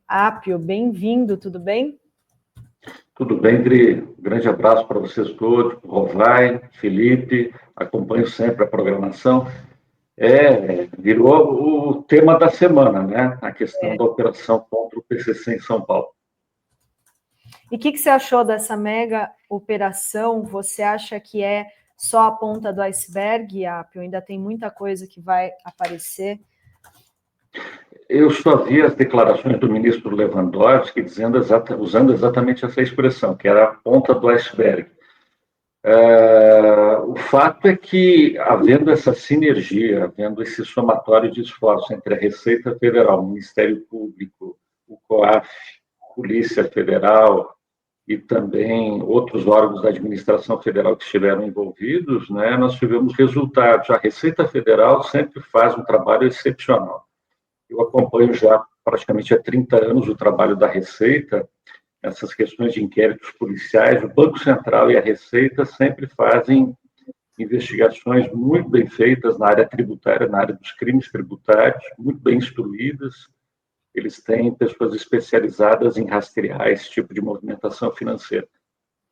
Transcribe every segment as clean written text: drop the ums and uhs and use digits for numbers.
Apio, bem-vindo, tudo bem? Tudo bem, Dri? Um grande abraço para vocês todos, Rovai, Felipe, acompanho sempre a programação. Virou o tema da semana, né? A questão da operação contra o PCC em São Paulo. E o que você achou dessa mega operação? Você acha que é só a ponta do iceberg, Apio? Ainda tem muita coisa que vai aparecer? Eu só vi as declarações do ministro Lewandowski usando exatamente essa expressão, que era a ponta do iceberg. O fato é que, havendo essa sinergia, havendo esse somatório de esforços entre a Receita Federal, o Ministério Público, o COAF, Polícia Federal e também outros órgãos da administração federal que estiveram envolvidos, né, nós tivemos resultados. A Receita Federal sempre faz um trabalho excepcional. Eu acompanho já praticamente há 30 anos o trabalho da Receita, essas questões de inquéritos policiais. O Banco Central e a Receita sempre fazem investigações muito bem feitas na área tributária, na área dos crimes tributários, muito bem instruídas. Eles têm pessoas especializadas em rastrear esse tipo de movimentação financeira.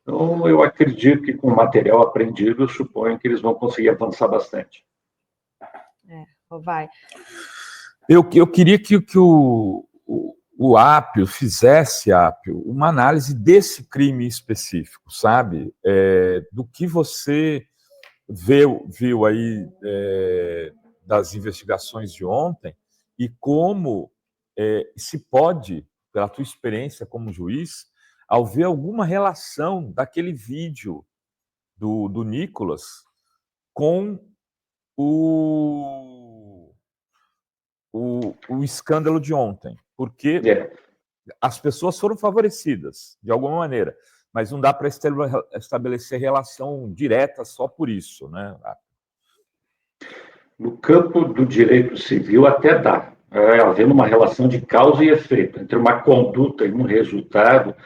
Então, eu acredito que com o material aprendido, eu suponho que eles vão conseguir avançar bastante. Vai. Eu queria que o Apio fizesse, Apio, uma análise desse crime específico, sabe? Do que você viu aí das investigações de ontem e como se pode, pela tua experiência como juiz, ao ver alguma relação daquele vídeo do Nicolas com o escândalo de ontem, porque as pessoas foram favorecidas, de alguma maneira, mas não dá para estabelecer relação direta só por isso, né? No campo do direito civil até dá, havendo uma relação de causa e efeito entre uma conduta e um resultado.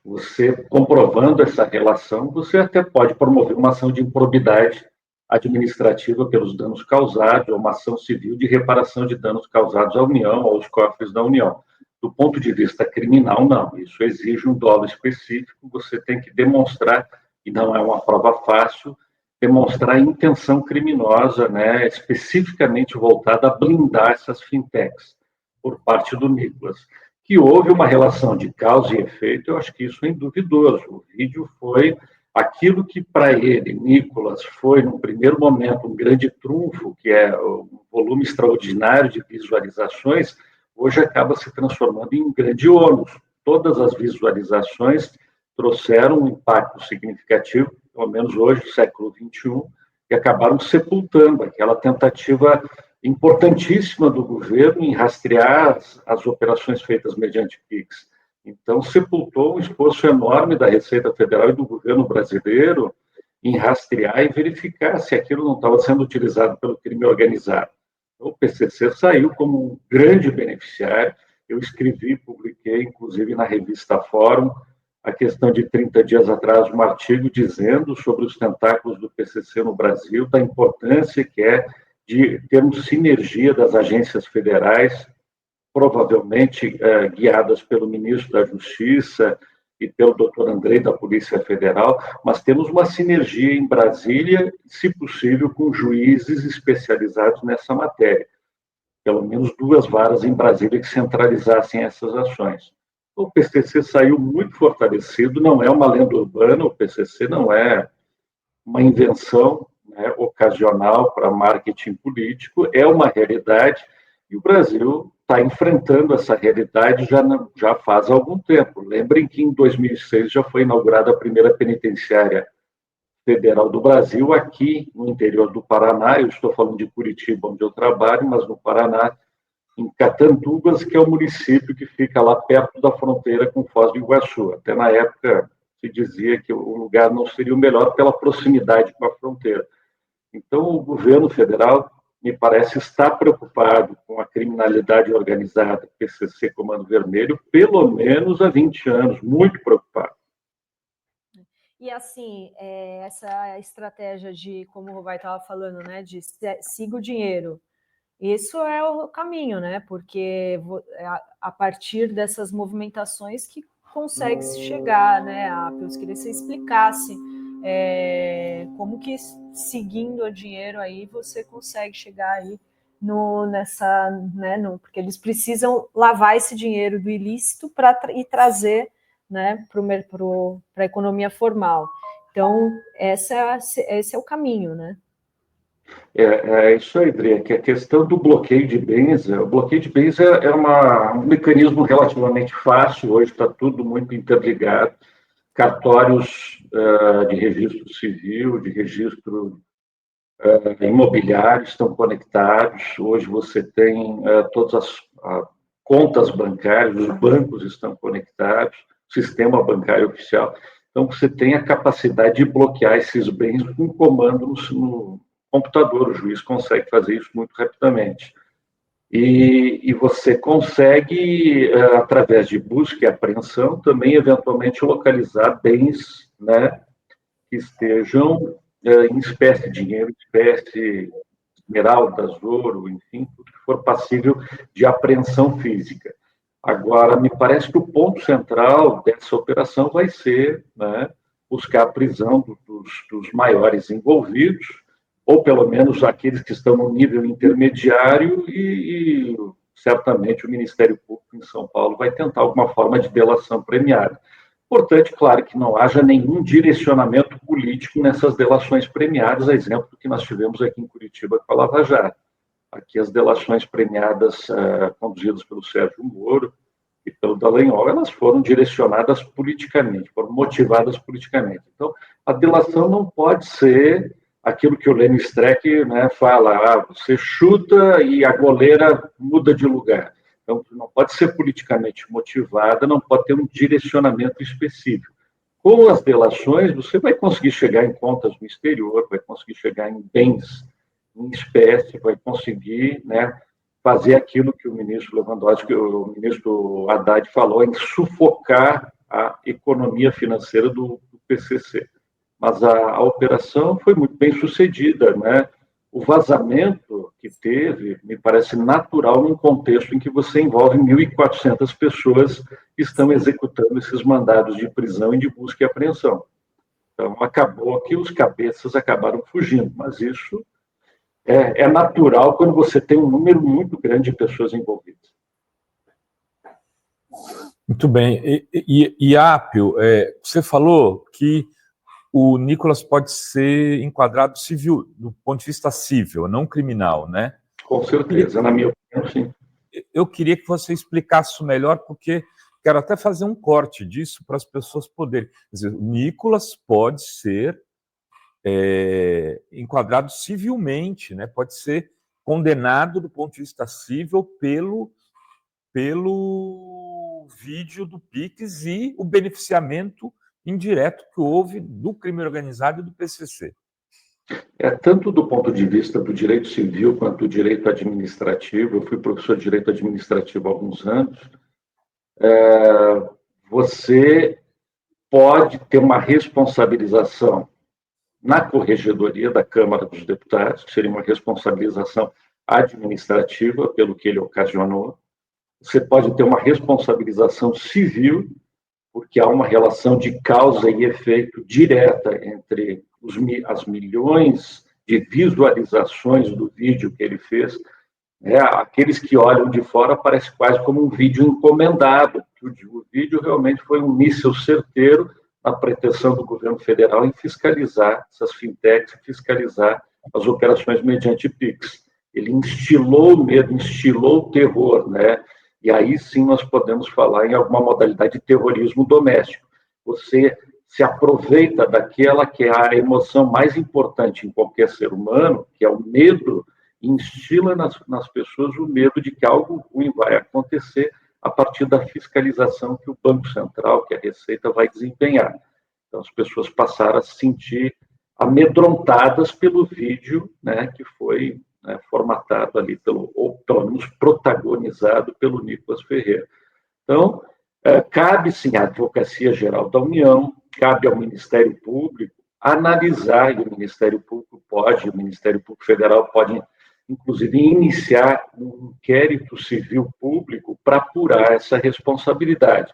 Você comprovando essa relação, você até pode promover uma ação de improbidade administrativa pelos danos causados, ou uma ação civil de reparação de danos causados à União, aos cofres da União. Do ponto de vista criminal, não. Isso exige um dolo específico, você tem que demonstrar, e não é uma prova fácil, demonstrar a intenção criminosa, né, especificamente voltada a blindar essas fintechs por parte do Nicolas. Que houve uma relação de causa e efeito, eu acho que isso é induvidoso. O vídeo foi aquilo que para ele, Nicolas, foi no primeiro momento um grande trunfo, que é um volume extraordinário de visualizações, hoje acaba se transformando em um grande ônus. Todas as visualizações trouxeram um impacto significativo, pelo menos hoje, no século XXI, e acabaram sepultando aquela tentativa importantíssima do governo em rastrear as operações feitas mediante PIX. Então, sepultou um esforço enorme da Receita Federal e do governo brasileiro em rastrear e verificar se aquilo não estava sendo utilizado pelo crime organizado. Então, o PCC saiu como um grande beneficiário. Eu escrevi, publiquei, inclusive na revista Fórum, a questão de 30 dias atrás, um artigo dizendo sobre os tentáculos do PCC no Brasil, da importância que é de termos sinergia das agências federais, provavelmente guiadas pelo ministro da Justiça e pelo doutor Andrei da Polícia Federal, mas temos uma sinergia em Brasília, se possível, com juízes especializados nessa matéria. Pelo menos 2 varas em Brasília que centralizassem essas ações. O PCC saiu muito fortalecido, não é uma lenda urbana, o PCC não é uma invenção, né, ocasional para marketing político, é uma realidade, e o Brasil está enfrentando essa realidade já faz algum tempo. Lembrem que em 2006 já foi inaugurada a primeira penitenciária federal do Brasil, aqui no interior do Paraná. Eu estou falando de Curitiba, onde eu trabalho, mas no Paraná, em Catanduvas, que é o município que fica lá perto da fronteira com Foz do Iguaçu. Até na época se dizia que o lugar não seria o melhor pela proximidade com a fronteira. Então, o governo federal, me parece, está preocupado com a criminalidade organizada, PCC, Comando Vermelho, pelo menos há 20 anos, muito preocupado. E assim, essa estratégia de, como o Rovai estava falando, né, de siga o dinheiro, isso é o caminho, né? Porque a partir dessas movimentações que consegue se chegar, né? Eu queria que você explicasse como que seguindo o dinheiro aí você consegue chegar aí nessa, né? Porque eles precisam lavar esse dinheiro do ilícito e trazer, né? Para a economia formal. Então, esse é o caminho, né? É isso aí, Dri, que a questão do bloqueio de bens, o bloqueio de bens é um mecanismo relativamente fácil, hoje está tudo muito interligado, cartórios de registro civil, de registro imobiliário estão conectados, hoje você tem todas as contas bancárias, os bancos estão conectados, o sistema bancário oficial, então você tem a capacidade de bloquear esses bens com um comando no computador, o juiz consegue fazer isso muito rapidamente. E você consegue, através de busca e apreensão, também eventualmente localizar bens, né, que estejam em espécie, dinheiro, espécie, esmeraldas, ouro, enfim, tudo que for passível de apreensão física. Agora, me parece que o ponto central dessa operação vai ser, né, buscar a prisão dos maiores envolvidos, ou pelo menos aqueles que estão no nível intermediário, e certamente o Ministério Público em São Paulo vai tentar alguma forma de delação premiada. Importante, claro, que não haja nenhum direcionamento político nessas delações premiadas, a exemplo do que nós tivemos aqui em Curitiba com a Lava Jato. Aqui as delações premiadas conduzidas pelo Sérgio Moro e pelo Dallagnol, elas foram direcionadas politicamente, foram motivadas politicamente. Então, a delação não pode ser aquilo que o Lênin Streck, né, fala, você chuta e a goleira muda de lugar. Então, não pode ser politicamente motivada, não pode ter um direcionamento específico. Com as delações, você vai conseguir chegar em contas no exterior, vai conseguir chegar em bens em espécie, vai conseguir, né, fazer aquilo que o ministro Lewandowski, o ministro Haddad falou, em sufocar a economia financeira do PCC. Mas a operação foi muito bem sucedida, né? O vazamento que teve me parece natural num contexto em que você envolve 1.400 pessoas que estão executando esses mandados de prisão e de busca e apreensão. Então, acabou que os cabeças acabaram fugindo, mas isso é natural quando você tem um número muito grande de pessoas envolvidas. Muito bem. E Apio, você falou que o Nicolas pode ser enquadrado civil, do ponto de vista civil, não criminal, né? Com certeza, na minha opinião, sim. Eu queria que você explicasse isso melhor, porque quero até fazer um corte disso para as pessoas poderem. Quer dizer, o Nicolas pode ser enquadrado civilmente, né? Pode ser condenado do ponto de vista civil pelo vídeo do Pix e o beneficiamento indireto que houve do crime organizado e do PCC. Tanto do ponto de vista do direito civil quanto do direito administrativo, eu fui professor de direito administrativo há alguns anos, você pode ter uma responsabilização na corregedoria da Câmara dos Deputados, que seria uma responsabilização administrativa pelo que ele ocasionou. Você pode ter uma responsabilização civil, porque há uma relação de causa e efeito direta entre as milhões de visualizações do vídeo que ele fez. Aqueles que olham de fora parece quase como um vídeo encomendado. O vídeo realmente foi um míssil certeiro na pretensão do governo federal em fiscalizar essas fintechs, fiscalizar as operações mediante PIX. Ele instilou o medo, instilou o terror, né? E aí sim nós podemos falar em alguma modalidade de terrorismo doméstico. Você se aproveita daquela que é a emoção mais importante em qualquer ser humano, que é o medo, e instila nas pessoas o medo de que algo ruim vai acontecer a partir da fiscalização que o Banco Central, que a Receita vai desempenhar. Então as pessoas passaram a se sentir amedrontadas pelo vídeo, né, que foi formatado ali, ou pelo menos protagonizado pelo Nicolas Ferreira. Então, cabe sim à Advocacia Geral da União, cabe ao Ministério Público analisar, e o Ministério Público Federal pode inclusive, iniciar um inquérito civil público para apurar essa responsabilidade.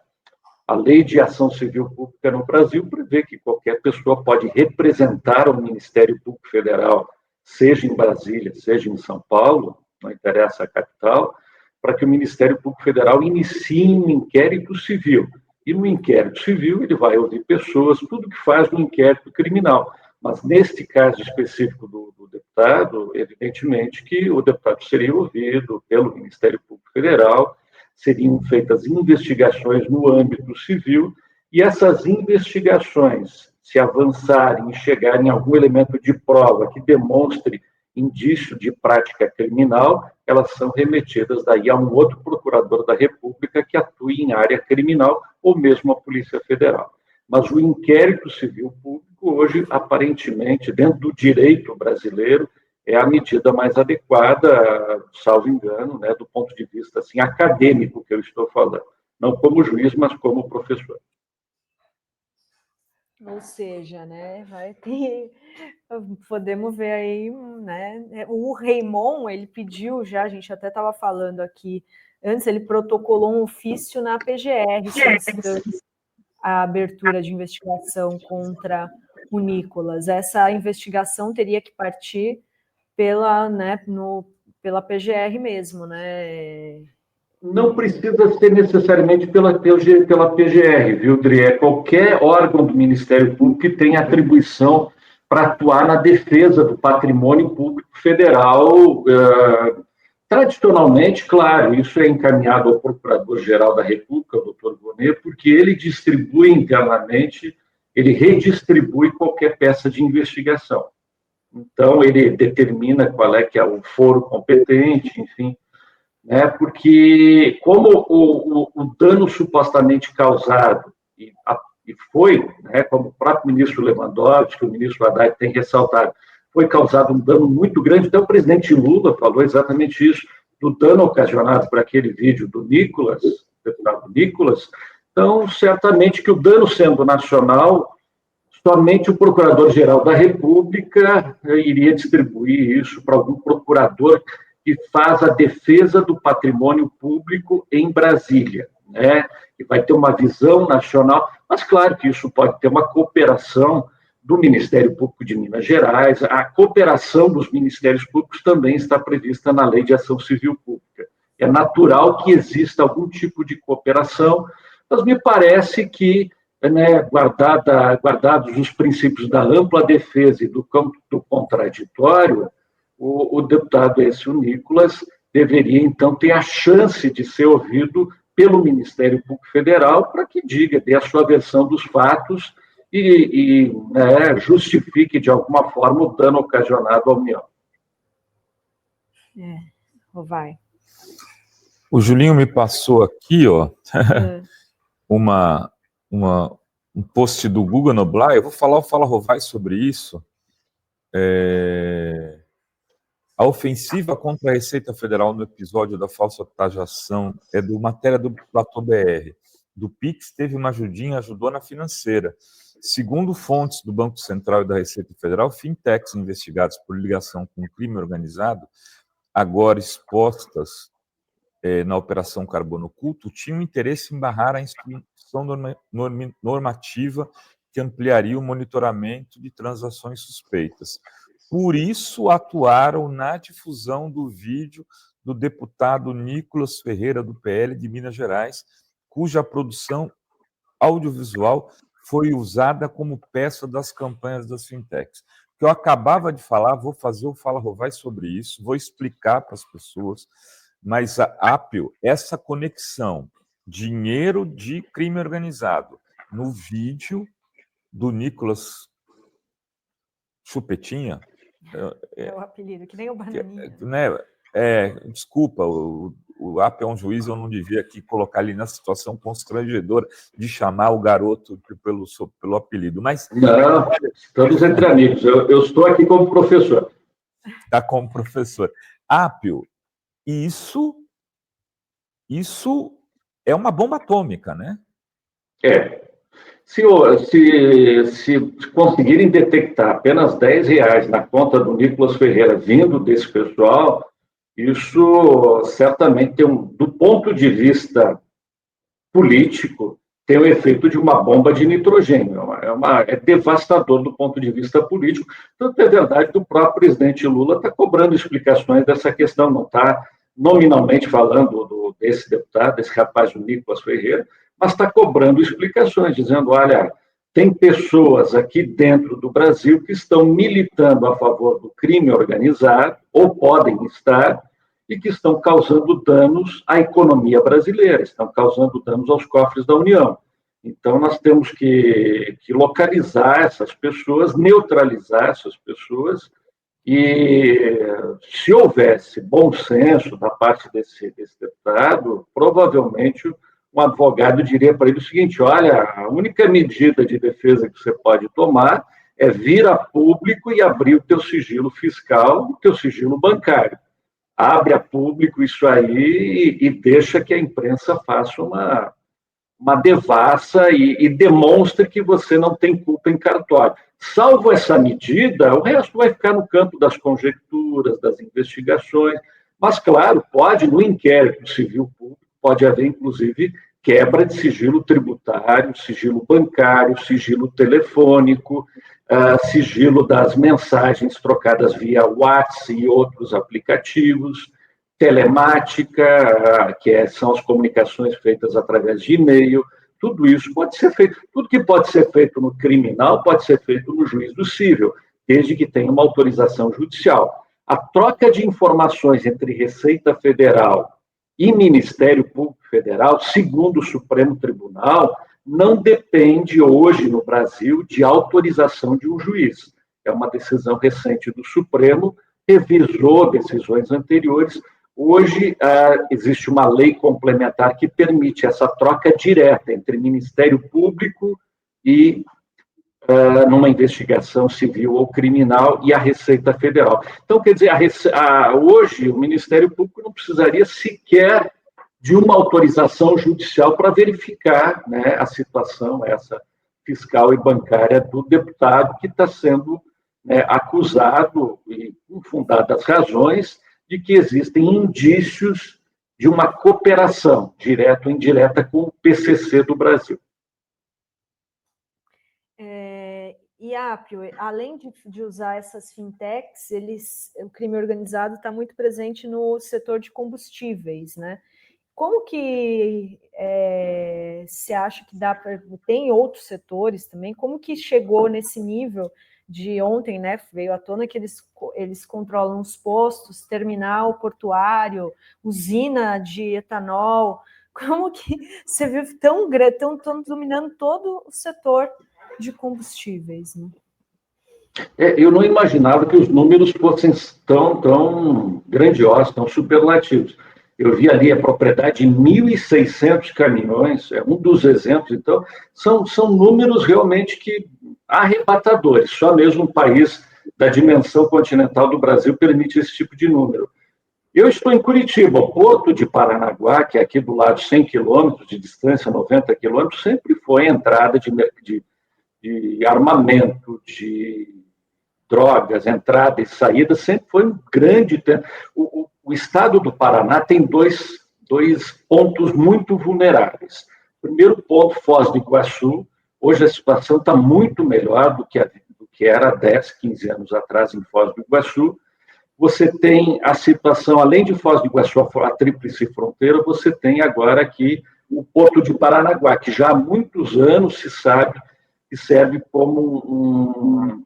A Lei de Ação Civil Pública no Brasil prevê que qualquer pessoa pode representar o Ministério Público Federal, seja em Brasília, seja em São Paulo, não interessa a capital, para que o Ministério Público Federal inicie um inquérito civil. E no inquérito civil ele vai ouvir pessoas, tudo que faz no inquérito criminal. Mas neste caso específico do deputado, evidentemente que o deputado seria ouvido pelo Ministério Público Federal, seriam feitas investigações no âmbito civil, e essas investigações, se avançarem e chegarem a algum elemento de prova que demonstre indício de prática criminal, elas são remetidas daí a um outro procurador da República que atue em área criminal, ou mesmo a Polícia Federal. Mas o inquérito civil público, hoje, aparentemente, dentro do direito brasileiro, é a medida mais adequada, salvo engano, né, do ponto de vista assim, acadêmico que eu estou falando. Não como juiz, mas como professor. Ou seja, né, vai ter, podemos ver aí, né, o Raymond, ele pediu já, a gente até estava falando aqui, antes ele protocolou um ofício na PGR, solicitando a abertura de investigação contra o Nicolas. Essa investigação teria que partir pela, né, pela PGR mesmo, né? Não precisa ser necessariamente pela PGR, viu, Dri? É qualquer órgão do Ministério Público que tem atribuição para atuar na defesa do patrimônio público federal. Tradicionalmente, claro, isso é encaminhado ao Procurador-Geral da República, o doutor Bonet, porque ele distribui internamente, ele redistribui qualquer peça de investigação. Então, ele determina qual é que é o foro competente, enfim, né? Porque como o dano supostamente causado, e foi, né, como o próprio ministro Lewandowski, o ministro Haddad tem ressaltado, foi causado um dano muito grande, até o presidente Lula falou exatamente isso, do dano ocasionado por aquele vídeo do Nicolas, deputado Nicolas. Então, certamente que o dano sendo nacional, somente o Procurador-Geral da República iria distribuir isso para algum procurador que faz a defesa do patrimônio público em Brasília, né? Que vai ter uma visão nacional, mas claro que isso pode ter uma cooperação do Ministério Público de Minas Gerais, a cooperação dos Ministérios Públicos também está prevista na Lei de Ação Civil Pública. É natural que exista algum tipo de cooperação, mas me parece que, né, guardados os princípios da ampla defesa e do campo do contraditório, o deputado o Nicolas deveria, então, ter a chance de ser ouvido pelo Ministério Público Federal para que dê a sua versão dos fatos e justifique, de alguma forma, o dano ocasionado à União. Vai. O Julinho me passou aqui, ó, um post do Guga Noblar. Eu vou falar o Fala Rovai sobre isso. A ofensiva contra a Receita Federal no episódio da falsa taxação é do matéria do Platô BR. Do Pix teve uma ajudinha, ajudou na financeira. Segundo fontes do Banco Central e da Receita Federal, fintechs investigados por ligação com o crime organizado, agora expostas na Operação Carbono Oculto, tinham interesse em barrar a instrução normativa que ampliaria o monitoramento de transações suspeitas. Por isso, atuaram na difusão do vídeo do deputado Nicolas Ferreira, do PL de Minas Gerais, cuja produção audiovisual foi usada como peça das campanhas das fintechs. Que eu acabava de falar, vou fazer o Fala Rovai sobre isso, vou explicar para as pessoas, mas a Apio, essa conexão, dinheiro de crime organizado, no vídeo do Nicolas Chupetinha, é o apelido, que nem o Bananinha. Desculpa, o Apio é um juiz, eu não devia aqui colocar ele na situação constrangedora de chamar o garoto pelo apelido, mas... Não, estamos entre amigos, eu estou aqui como professor. Está como professor. Apio, isso é uma bomba atômica, né? Se conseguirem detectar apenas R$ 10 na conta do Nicolas Ferreira vindo desse pessoal, isso certamente do ponto de vista político, tem o efeito de uma bomba de nitrogênio. É devastador do ponto de vista político. Tanto é verdade que o próprio presidente Lula está cobrando explicações dessa questão, não está nominalmente falando desse deputado, desse rapaz, o Nicolas Ferreira, mas está cobrando explicações, dizendo, olha, tem pessoas aqui dentro do Brasil que estão militando a favor do crime organizado, ou podem estar, e que estão causando danos à economia brasileira, estão causando danos aos cofres da União. Então, nós temos que localizar essas pessoas, neutralizar essas pessoas, e se houvesse bom senso da parte desse deputado, provavelmente um advogado diria para ele o seguinte, olha, a única medida de defesa que você pode tomar é vir a público e abrir o teu sigilo fiscal, o teu sigilo bancário. Abre a público isso aí e deixa que a imprensa faça uma devassa e demonstre que você não tem culpa em cartório. Salvo essa medida, o resto vai ficar no campo das conjecturas, das investigações, mas, claro, pode, no inquérito civil público, pode haver, inclusive, quebra de sigilo tributário, sigilo bancário, sigilo telefônico, sigilo das mensagens trocadas via WhatsApp e outros aplicativos, telemática, são as comunicações feitas através de e-mail, tudo isso pode ser feito. Tudo que pode ser feito no criminal pode ser feito no juízo civil, desde que tenha uma autorização judicial. A troca de informações entre Receita Federal e Ministério Público Federal, segundo o Supremo Tribunal, não depende hoje no Brasil de autorização de um juiz. É uma decisão recente do Supremo, revisou decisões anteriores. Hoje, existe uma lei complementar que permite essa troca direta entre Ministério Público e, numa investigação civil ou criminal, e a Receita Federal. Então, quer dizer, hoje o Ministério Público não precisaria sequer de uma autorização judicial para verificar, né, a situação essa fiscal e bancária do deputado que está sendo, né, acusado, e com fundadas razões, de que existem indícios de uma cooperação, direta ou indireta, com o PCC do Brasil. E, Apio, além de usar essas fintechs, o crime organizado está muito presente no setor de combustíveis, né? Como que se acha que dá para... Tem outros setores também, como que chegou nesse nível de ontem, né? Veio à tona que eles controlam os postos, terminal portuário, usina de etanol. Como que você viu estão dominando todo o setor de combustíveis, né? Eu não imaginava que os números fossem tão grandiosos, tão superlativos. Eu vi ali a propriedade de 1.600 caminhões, é um dos exemplos. Então, são números realmente arrebatadores. Só mesmo um país da dimensão continental do Brasil permite esse tipo de número. Eu estou em Curitiba, o Porto de Paranaguá, que é aqui do lado, 100 quilômetros de distância, 90 quilômetros, sempre foi entrada de armamento, de drogas, entrada e saída, sempre foi um grande... O estado do Paraná tem dois pontos muito vulneráveis. Primeiro ponto, Foz do Iguaçu. Hoje a situação está muito melhor do que era 10, 15 anos atrás em Foz do Iguaçu. Você tem a situação, além de Foz do Iguaçu, a tríplice fronteira, você tem agora aqui o Porto de Paranaguá, que já há muitos anos se sabe que serve como um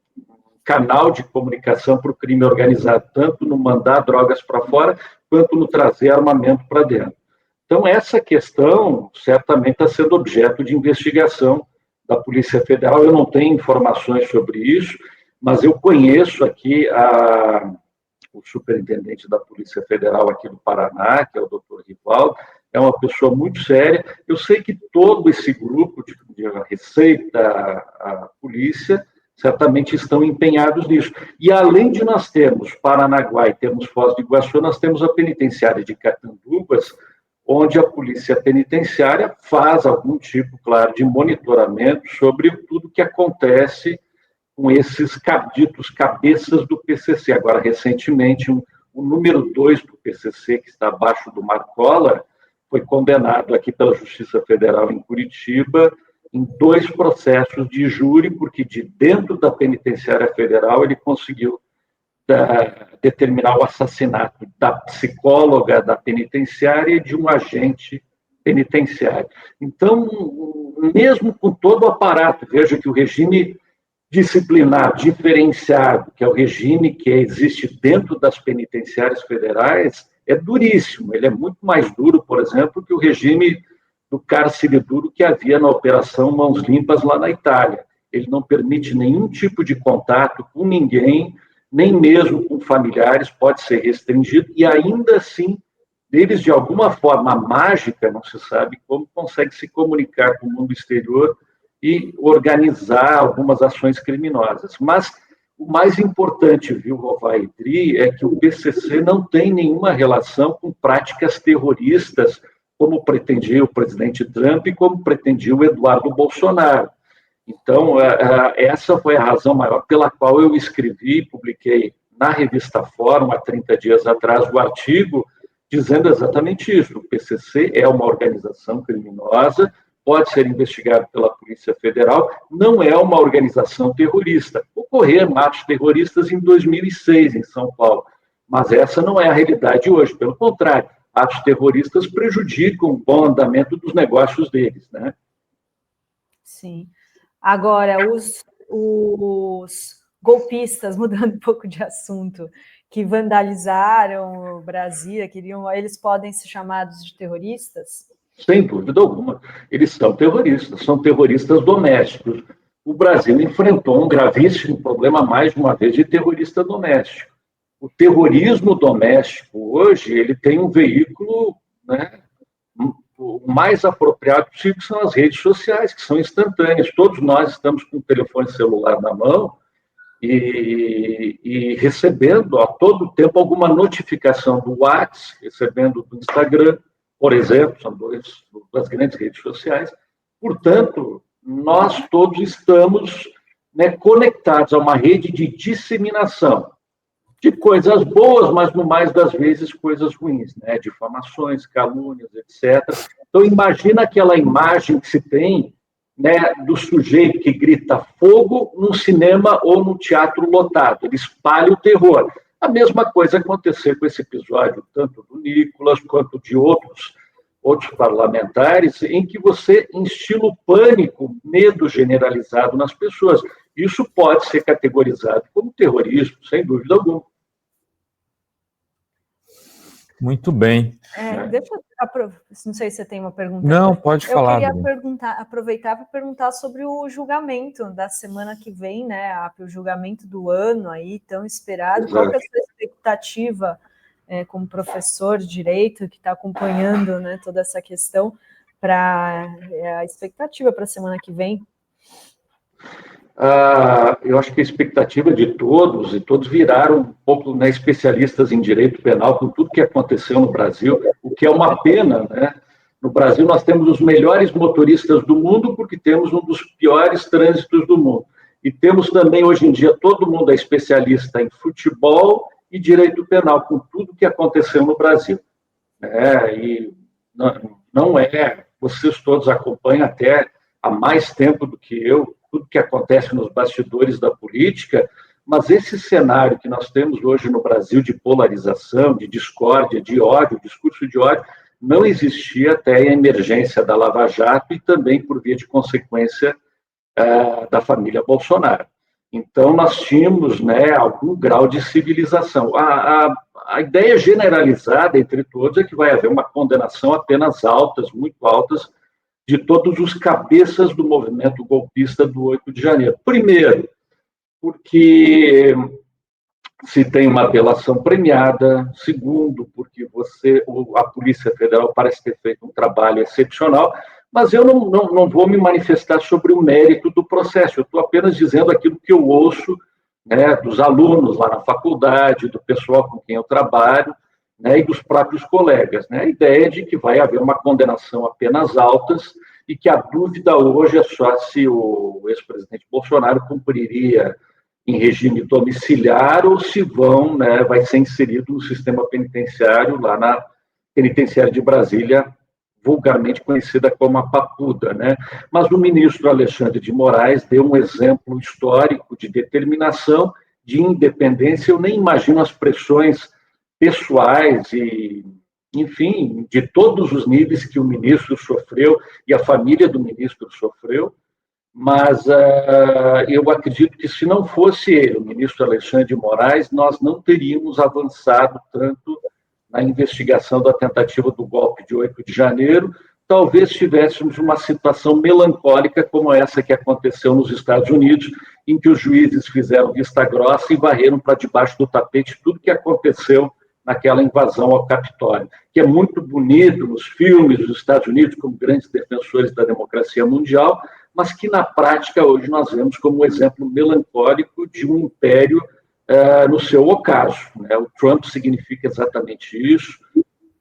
canal de comunicação para o crime organizado, tanto no mandar drogas para fora, quanto no trazer armamento para dentro. Então, essa questão certamente está sendo objeto de investigação da Polícia Federal. Eu não tenho informações sobre isso, mas eu conheço aqui o superintendente da Polícia Federal aqui do Paraná, que é o doutor Rivaldo, é uma pessoa muito séria. Eu sei que todo esse grupo de Receita, a Polícia, certamente estão empenhados nisso. E além de nós termos Paranaguá e termos Foz do Iguaçu, nós temos a penitenciária de Catanduvas, onde a polícia penitenciária faz algum tipo, claro, de monitoramento sobre tudo que acontece com esses ditos cabeças do PCC. Agora, recentemente, o número 2 do PCC, que está abaixo do Marcola, foi condenado aqui pela Justiça Federal em Curitiba em 2 processos de júri, porque de dentro da Penitenciária Federal ele conseguiu determinar o assassinato da psicóloga da penitenciária e de um agente penitenciário. Então, mesmo com todo o aparato, veja que o regime disciplinar diferenciado, que é o regime que existe dentro das penitenciárias federais, é duríssimo. Ele é muito mais duro, por exemplo, que o regime do cárcere duro que havia na Operação Mãos Limpas lá na Itália. Ele não permite nenhum tipo de contato com ninguém, nem mesmo com familiares, pode ser restringido, e ainda assim, eles, de alguma forma mágica, não se sabe como, conseguem se comunicar com o mundo exterior e organizar algumas ações criminosas. Mas o mais importante, viu, Vová e Dri, é que o PCC não tem nenhuma relação com práticas terroristas, como pretendia o presidente Trump e como pretendia o Eduardo Bolsonaro. Então, essa foi a razão maior pela qual eu escrevi e publiquei na revista Fórum, há 30 dias atrás, o artigo dizendo exatamente isso. O PCC é uma organização criminosa, pode ser investigado pela Polícia Federal, não é uma organização terrorista. Ocorreram atos terroristas em 2006, em São Paulo, mas essa não é a realidade hoje. Pelo contrário, atos terroristas prejudicam o bom andamento dos negócios deles, né? Sim. Agora, os golpistas, mudando um pouco de assunto, que vandalizaram o Brasil, eles podem ser chamados de terroristas? Sem dúvida alguma. Eles são terroristas domésticos. O Brasil enfrentou um gravíssimo problema, mais de uma vez, de terrorista doméstico. O terrorismo doméstico, hoje, ele tem um veículo, né, o mais apropriado possível, que são as redes sociais, que são instantâneas. Todos nós estamos com o telefone celular na mão e recebendo a todo tempo alguma notificação do WhatsApp, recebendo do Instagram, por exemplo, são duas grandes redes sociais. Portanto, nós todos estamos, né, conectados a uma rede de disseminação de coisas boas, mas no mais das vezes coisas ruins, né? Difamações, calúnias, etc. Então, imagina aquela imagem que se tem, né, do sujeito que grita fogo num cinema ou num teatro lotado. Ele espalha o terror. A mesma coisa aconteceu com esse episódio, tanto do Nicolas quanto de outros parlamentares, em que você instila o pânico, medo generalizado nas pessoas. Isso pode ser categorizado como terrorismo, sem dúvida alguma. Muito bem. Não sei se você tem uma pergunta. Não, pode falar. Eu queria aproveitar para perguntar sobre o julgamento da semana que vem, né? O julgamento do ano aí, tão esperado. Qual que é a sua expectativa como professor de Direito, que está acompanhando, né, toda essa questão, a expectativa para a semana que vem? Eu acho que a expectativa de todos, e todos viraram um pouco, né, especialistas em direito penal com tudo que aconteceu no Brasil, o que é uma pena, né? No Brasil nós temos os melhores motoristas do mundo porque temos um dos piores trânsitos do mundo. E temos também, hoje em dia, todo mundo é especialista em futebol e direito penal, com tudo que aconteceu no Brasil. E não é, vocês todos acompanham até há mais tempo do que eu, tudo que acontece nos bastidores da política, mas esse cenário que nós temos hoje no Brasil de polarização, de discórdia, de ódio, discurso de ódio, não existia até a emergência da Lava Jato e também por via de consequência da família Bolsonaro. Então, nós tínhamos, né, algum grau de civilização. A ideia generalizada entre todos é que vai haver uma condenação apenas altas, muito altas, de todos os cabeças do movimento golpista do 8 de janeiro. Primeiro, porque se tem uma apelação premiada. Segundo, porque a Polícia Federal parece ter feito um trabalho excepcional, mas eu não vou me manifestar sobre o mérito do processo. Eu estou apenas dizendo aquilo que eu ouço, né, dos alunos lá na faculdade, do pessoal com quem eu trabalho, né, e dos próprios colegas, né? A ideia de que vai haver uma condenação a penas altas e que a dúvida hoje é só se o ex-presidente Bolsonaro cumpriria em regime domiciliar ou se vai ser inserido no sistema penitenciário, lá na penitenciária de Brasília, vulgarmente conhecida como a Papuda, né? Mas o ministro Alexandre de Moraes deu um exemplo histórico de determinação, de independência. Eu nem imagino as pressões pessoais e, enfim, de todos os níveis que o ministro sofreu e a família do ministro sofreu, mas eu acredito que se não fosse ele, o ministro Alexandre de Moraes, nós não teríamos avançado tanto na investigação da tentativa do golpe de 8 de janeiro, talvez tivéssemos uma situação melancólica como essa que aconteceu nos Estados Unidos, em que os juízes fizeram vista grossa e varreram para debaixo do tapete tudo que aconteceu naquela invasão ao Capitólio, que é muito bonito nos filmes dos Estados Unidos como grandes defensores da democracia mundial, mas que na prática hoje nós vemos como um exemplo melancólico de um império no seu ocaso, né? O Trump significa exatamente isso,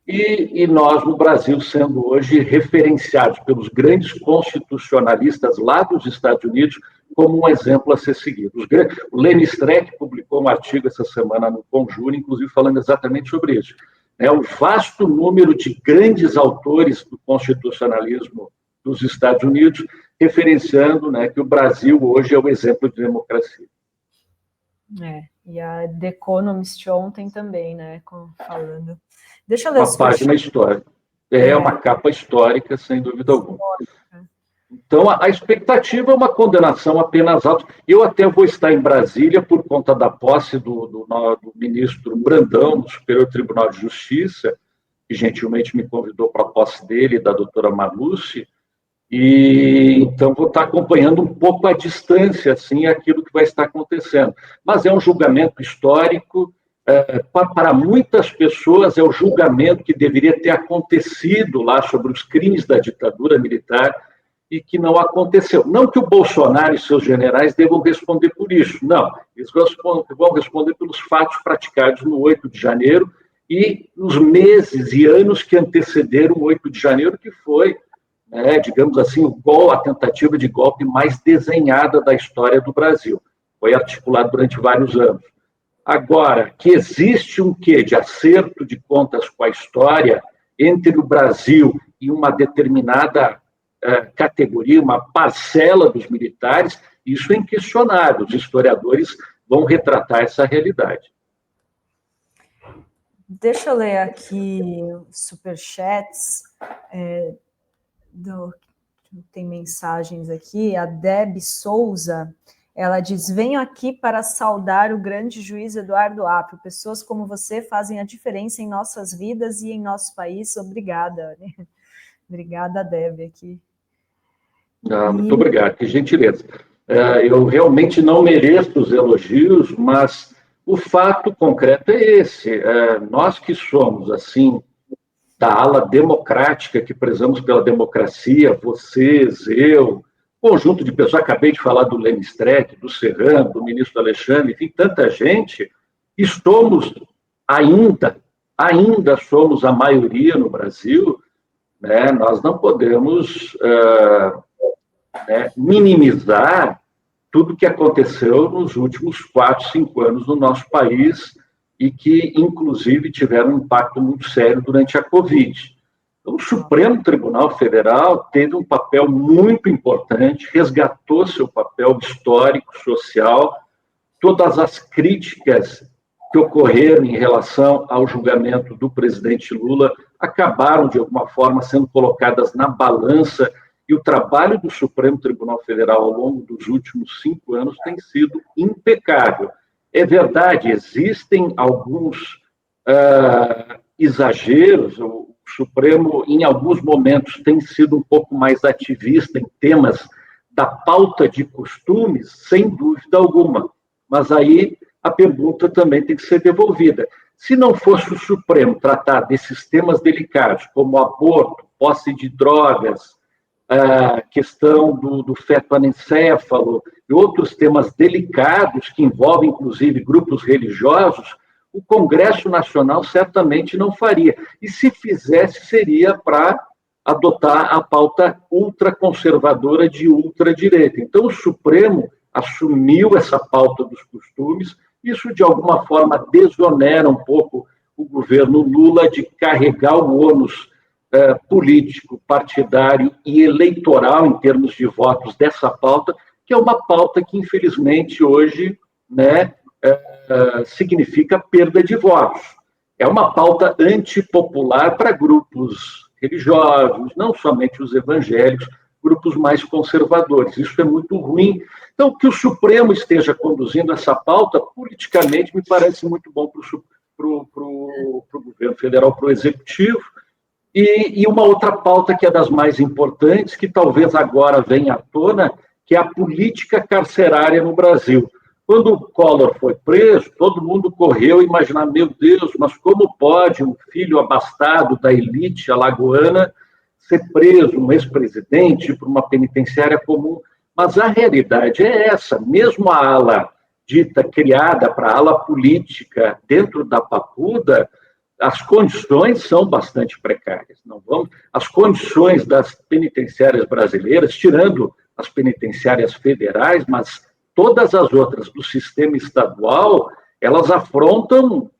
e nós no Brasil sendo hoje referenciados pelos grandes constitucionalistas lá dos Estados Unidos como um exemplo a ser seguido. O Lenny Streck publicou um artigo essa semana no Conjuro, inclusive falando exatamente sobre isso. O vasto número de grandes autores do constitucionalismo dos Estados Unidos, referenciando, que o Brasil hoje é o exemplo de democracia. E a The Economist ontem também, falando. Deixa eu ler uma página histórica. É uma capa histórica, sem dúvida alguma. Então, a expectativa é uma condenação a penas altas. Eu até vou estar em Brasília por conta da posse do ministro Brandão, do Superior Tribunal de Justiça, que gentilmente me convidou para a posse dele, da doutora Marluce, e então vou estar acompanhando um pouco à distância assim, aquilo que vai estar acontecendo. Mas é um julgamento histórico, para muitas pessoas é o julgamento que deveria ter acontecido lá sobre os crimes da ditadura militar, e que não aconteceu. Não que o Bolsonaro e seus generais devam responder por isso, não. Eles vão responder pelos fatos praticados no 8 de janeiro e nos meses e anos que antecederam o 8 de janeiro, que foi, digamos assim, a tentativa de golpe mais desenhada da história do Brasil. Foi articulado durante vários anos. Agora, que existe um quê de acerto de contas com a história entre o Brasil e uma determinada categoria, uma parcela dos militares, isso é inquestionável. Os historiadores vão retratar essa realidade. Deixa eu ler aqui os superchats. Tem mensagens aqui. A Deb Souza, ela diz: venho aqui para saudar o grande juiz Eduardo Apio. Pessoas como você fazem a diferença em nossas vidas e em nosso país. Obrigada. Obrigada, Deb, aqui. Muito obrigado, que gentileza. Eu realmente não mereço os elogios, mas o fato concreto é esse. Nós que somos, assim, da ala democrática, que prezamos pela democracia, vocês, eu, conjunto de pessoas, acabei de falar do Lenny Streck, do Serrano, do ministro Alexandre, enfim, tanta gente, ainda somos a maioria no Brasil, nós não podemos minimizar tudo que aconteceu nos últimos 4, 5 anos no nosso país e que, inclusive, tiveram um impacto muito sério durante a Covid. Então, o Supremo Tribunal Federal teve um papel muito importante, resgatou seu papel histórico, social, todas as críticas que ocorreram em relação ao julgamento do presidente Lula acabaram, de alguma forma, sendo colocadas na balança, e o trabalho do Supremo Tribunal Federal ao longo dos últimos 5 anos tem sido impecável. É verdade, existem alguns exageros, o Supremo, em alguns momentos, tem sido um pouco mais ativista em temas da pauta de costumes, sem dúvida alguma, mas aí a pergunta também tem que ser devolvida. Se não fosse o Supremo tratar desses temas delicados, como aborto, posse de drogas, a questão do feto anencéfalo e outros temas delicados que envolvem, inclusive, grupos religiosos, o Congresso Nacional certamente não faria. E se fizesse, seria para adotar a pauta ultraconservadora de ultradireita. Então, o Supremo assumiu essa pauta dos costumes. Isso, de alguma forma, desonera um pouco o governo Lula de carregar o ônus político, partidário e eleitoral, em termos de votos, dessa pauta, que é uma pauta que, infelizmente, hoje, né, significa perda de votos. É uma pauta antipopular para grupos religiosos, não somente os evangélicos, grupos mais conservadores. Isso é muito ruim. Então, que o Supremo esteja conduzindo essa pauta, politicamente, me parece muito bom para o governo federal, para o executivo. E uma outra pauta que é das mais importantes, que talvez agora venha à tona, que é a política carcerária no Brasil. Quando o Collor foi preso, todo mundo correu a imaginar, meu Deus, mas como pode um filho abastado da elite alagoana ser preso, um ex-presidente, por uma penitenciária comum? Mas a realidade é essa, mesmo a ala dita criada para a ala política dentro da Papuda, as condições são bastante precárias. Não vamos, as condições das penitenciárias brasileiras, tirando as penitenciárias federais, mas todas as outras do sistema estadual, elas afrontam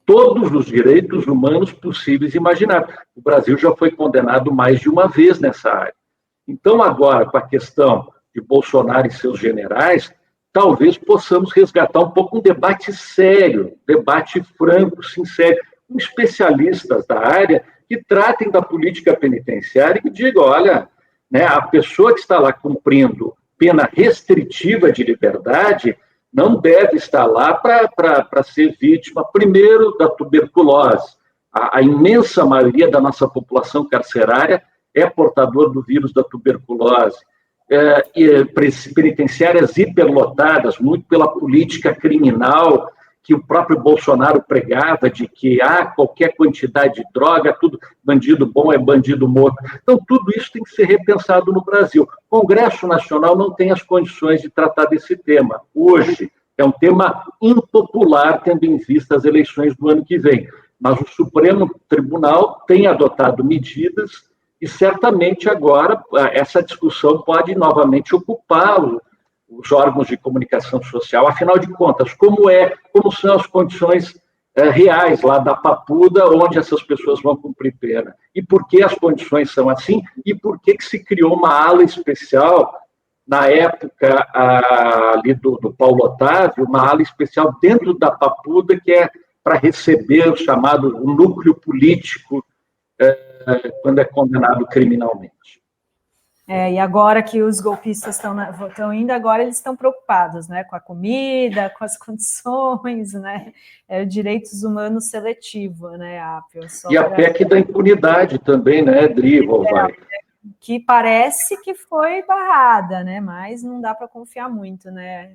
todos os direitos humanos possíveis e imagináveis. O Brasil já foi condenado mais de uma vez nessa área. Então, agora, com a questão de Bolsonaro e seus generais, talvez possamos resgatar um pouco um debate sério, debate franco, sincero, com especialistas da área que tratem da política penitenciária e que digam, olha, né, a pessoa que está lá cumprindo pena restritiva de liberdade não deve estar lá para ser vítima, primeiro, da tuberculose. A imensa maioria da nossa população carcerária é portador do vírus da tuberculose. Penitenciárias hiperlotadas, muito pela política criminal que o próprio Bolsonaro pregava, de que qualquer quantidade de droga, tudo bandido bom é bandido morto. Então, tudo isso tem que ser repensado no Brasil. O Congresso Nacional não tem as condições de tratar desse tema. Hoje, é um tema impopular, tendo em vista as eleições do ano que vem. Mas o Supremo Tribunal tem adotado medidas e, certamente, agora, essa discussão pode novamente ocupar os órgãos de comunicação social. Afinal de contas, como são as condições reais lá da Papuda, onde essas pessoas vão cumprir pena? E por que as condições são assim? E por que se criou uma ala especial, na época ali do Paulo Otávio, uma ala especial dentro da Papuda, que é para receber o núcleo político quando é condenado criminalmente? E agora que os golpistas estão indo, agora eles estão preocupados, né, com a comida, com as condições, né, direitos humanos seletivo, né, E a PEC da impunidade também, né, Dri, vai. Que parece que foi barrada, né, mas não dá para confiar muito, né,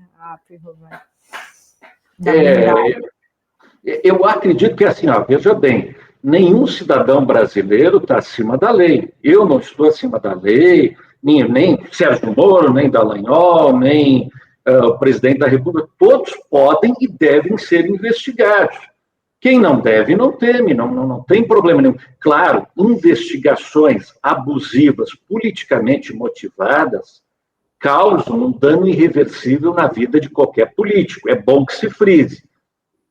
eu acredito que, assim, veja bem, nenhum cidadão brasileiro está acima da lei. Eu não estou acima da lei, nem Sérgio Moro, nem Dallagnol, nem o presidente da República. Todos podem e devem ser investigados. Quem não deve, não teme, não tem problema nenhum. Claro, investigações abusivas, politicamente motivadas, causam um dano irreversível na vida de qualquer político. É bom que se frise.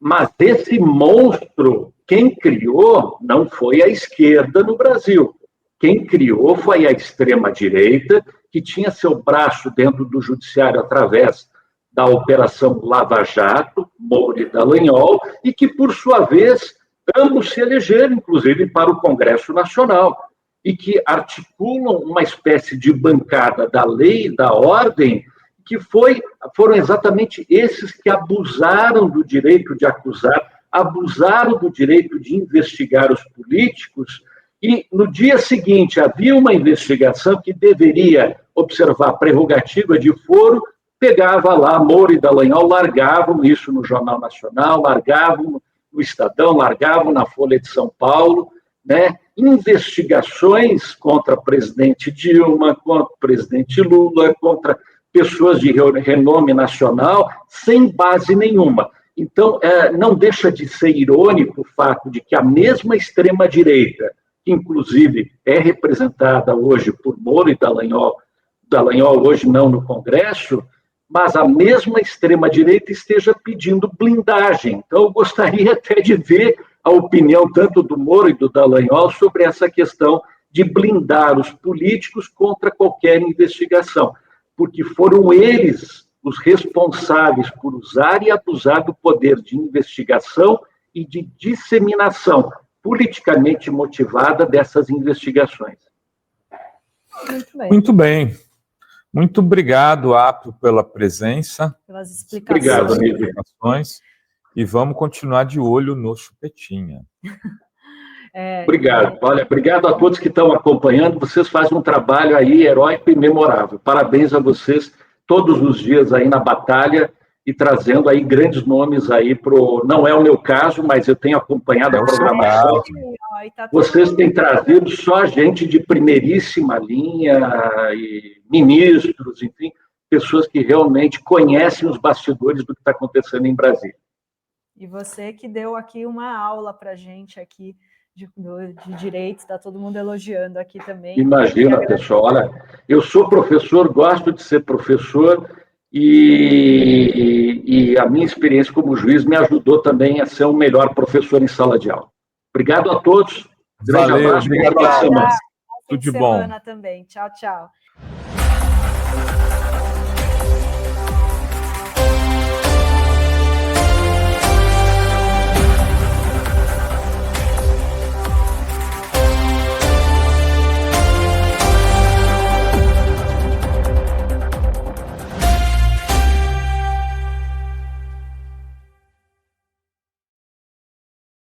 Mas esse monstro, quem criou não foi a esquerda no Brasil. Quem criou foi a extrema-direita, que tinha seu braço dentro do judiciário através da Operação Lava Jato, Moro e Dallagnol, e que, por sua vez, ambos se elegeram, inclusive, para o Congresso Nacional, e que articulam uma espécie de bancada da lei e da ordem, que foram exatamente esses que abusaram do direito de acusar, abusaram do direito de investigar os políticos, e no dia seguinte havia uma investigação que deveria observar a prerrogativa de foro, pegava lá Moro e Dallagnol, largavam isso no Jornal Nacional, largavam no Estadão, largavam na Folha de São Paulo, né? Investigações contra o presidente Dilma, contra o presidente Lula, contra pessoas de renome nacional, sem base nenhuma. Então, não deixa de ser irônico o fato de que a mesma extrema-direita, que inclusive é representada hoje por Moro e Dallagnol hoje não no Congresso, mas a mesma extrema-direita esteja pedindo blindagem. Então, eu gostaria até de ver a opinião tanto do Moro e do Dallagnol sobre essa questão de blindar os políticos contra qualquer investigação, porque foram eles os responsáveis por usar e abusar do poder de investigação e de disseminação politicamente motivada dessas investigações. Muito bem. Muito bem. Muito obrigado, Apio, pela presença. Pelas explicações. Obrigado, amigo. E vamos continuar de olho no Chupetinha. Obrigado. Olha, obrigado a todos que estão acompanhando. Vocês fazem um trabalho aí heróico e memorável. Parabéns a vocês todos os dias aí na batalha e trazendo aí grandes nomes aí pro. Não é o meu caso, mas eu tenho acompanhado a programação. Vocês têm trazido só gente de primeiríssima linha, e ministros, enfim, pessoas que realmente conhecem os bastidores do que está acontecendo em Brasília. E você que deu aqui uma aula para a gente aqui de direito, está todo mundo elogiando aqui também. Imagina, pessoal, olha, eu sou professor, gosto de ser professor e a minha experiência como juiz me ajudou também a ser um melhor professor em sala de aula. Obrigado a todos. Grande abraço. Obrigado. Boa semana. Tudo de bom. Também. Tchau, tchau.